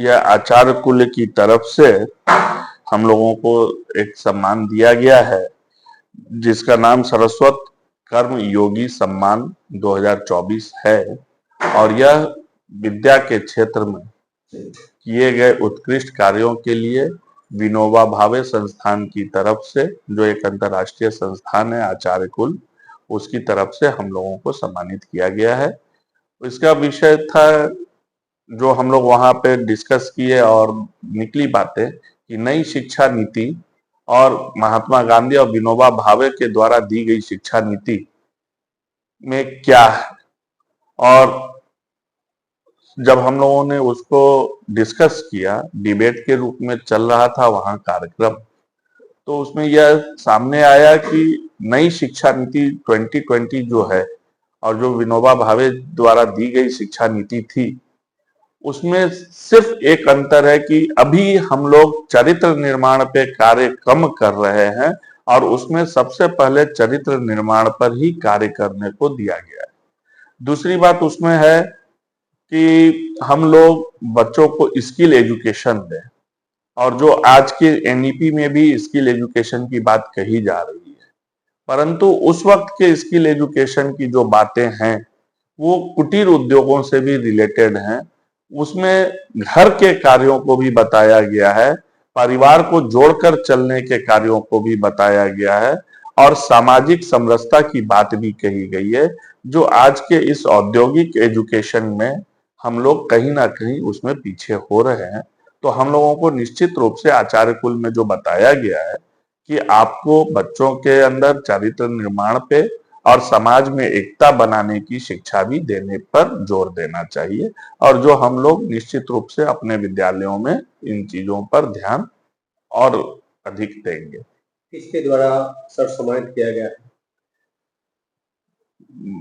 यह आचार्य कुल की तरफ से हम लोगों को एक सम्मान दिया गया है, जिसका नाम सरस्वत कर्म योगी सम्मान 2024 है। और यह विद्या के क्षेत्र में किए गए उत्कृष्ट कार्यों के लिए विनोबा भावे संस्थान की तरफ से, जो एक अंतर्राष्ट्रीय संस्थान है आचार्य कुल, उसकी तरफ से हम लोगों को सम्मानित किया गया है। इसका विषय था, जो हम लोग वहां पे डिस्कस किए और निकली बातें कि नई शिक्षा नीति और महात्मा गांधी और विनोबा भावे के द्वारा दी गई शिक्षा नीति में क्या है। और जब हम लोगों ने उसको डिस्कस किया, डिबेट के रूप में चल रहा था वहां कार्यक्रम, तो उसमें यह सामने आया कि नई शिक्षा नीति 2020 जो है और जो विनोबा भावे द्वारा दी गई शिक्षा नीति थी, उसमें सिर्फ एक अंतर है कि अभी हम लोग चरित्र निर्माण पे कार्य कम कर रहे हैं और उसमें सबसे पहले चरित्र निर्माण पर ही कार्य करने को दिया गया है। दूसरी बात उसमें है कि हम लोग बच्चों को स्किल एजुकेशन दें, और जो आज के एनईपी में भी स्किल एजुकेशन की बात कही जा रही है, परंतु उस वक्त के स्किल एजुकेशन की जो बातें हैं वो कुटीर उद्योगों से भी रिलेटेड हैं। उसमें घर के कार्यों को भी बताया गया है, परिवार को जोड़कर चलने के कार्यों को भी बताया गया है और सामाजिक समरसता की बात भी कही गई है, जो आज के इस औद्योगिक एजुकेशन में हम लोग कहीं ना कहीं उसमें पीछे हो रहे हैं। तो हम लोगों को निश्चित रूप से आचार्य कुल में जो बताया गया है कि आपको बच्चों के अंदर चरित्र निर्माण पे और समाज में एकता बनाने की शिक्षा भी देने पर जोर देना चाहिए, और जो हम लोग निश्चित रूप से अपने विद्यालयों में इन चीजों पर ध्यान और अधिक देंगे। किसके द्वारा सर सम्मानित किया गया है?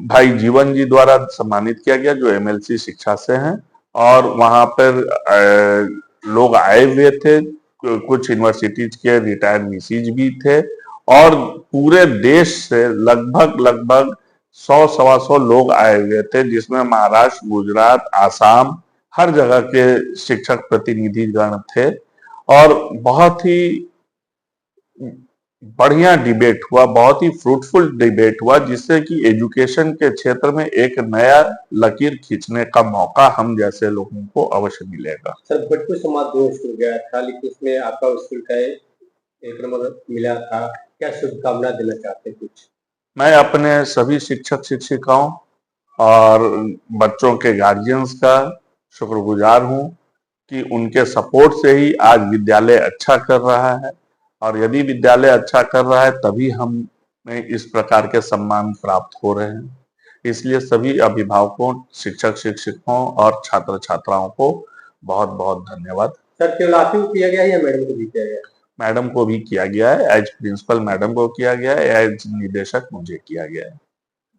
भाई जीवन जी द्वारा सम्मानित किया गया, जो एमएलसी शिक्षा से हैं। और वहां पर लोग आए हुए थे, कुछ यूनिवर्सिटीज के रिटायर्ड वीसीज भी थे, और पूरे देश से लगभग 100-125 लोग आए हुए थे, जिसमें महाराष्ट्र, गुजरात, आसाम, हर जगह के शिक्षक प्रतिनिधिगण थे। और बहुत ही बढ़िया डिबेट हुआ, बहुत ही फ्रूटफुल डिबेट हुआ, जिससे कि एजुकेशन के क्षेत्र में एक नया लकीर खींचने का मौका हम जैसे लोगों को अवश्य मिलेगा। सर, भोजपुर समाज 2 शुरू गया था, लेकिन उसमें आपका स्कूल का 1 नंबर मिला था। क्या शुभकामना देना चाहते हैं कुछ? मैं अपने सभी शिक्षक शिक्षिकाओं और बच्चों के गार्जियंस का शुक्रगुजार हूं कि उनके सपोर्ट से ही आज विद्यालय अच्छा कर रहा है, और यदि विद्यालय अच्छा कर रहा है तभी हमें इस प्रकार के सम्मान प्राप्त हो रहे हैं। इसलिए सभी अभिभावकों, शिक्षक शिक्षकों और छात्र छात्राओं को बहुत बहुत धन्यवाद। सर, केवल आप ही को किया गया या मैडम को भी किया गया? मैडम को भी किया गया है, एज प्रिंसिपल मैडम को किया गया है, एज निदेशक मुझे किया गया है।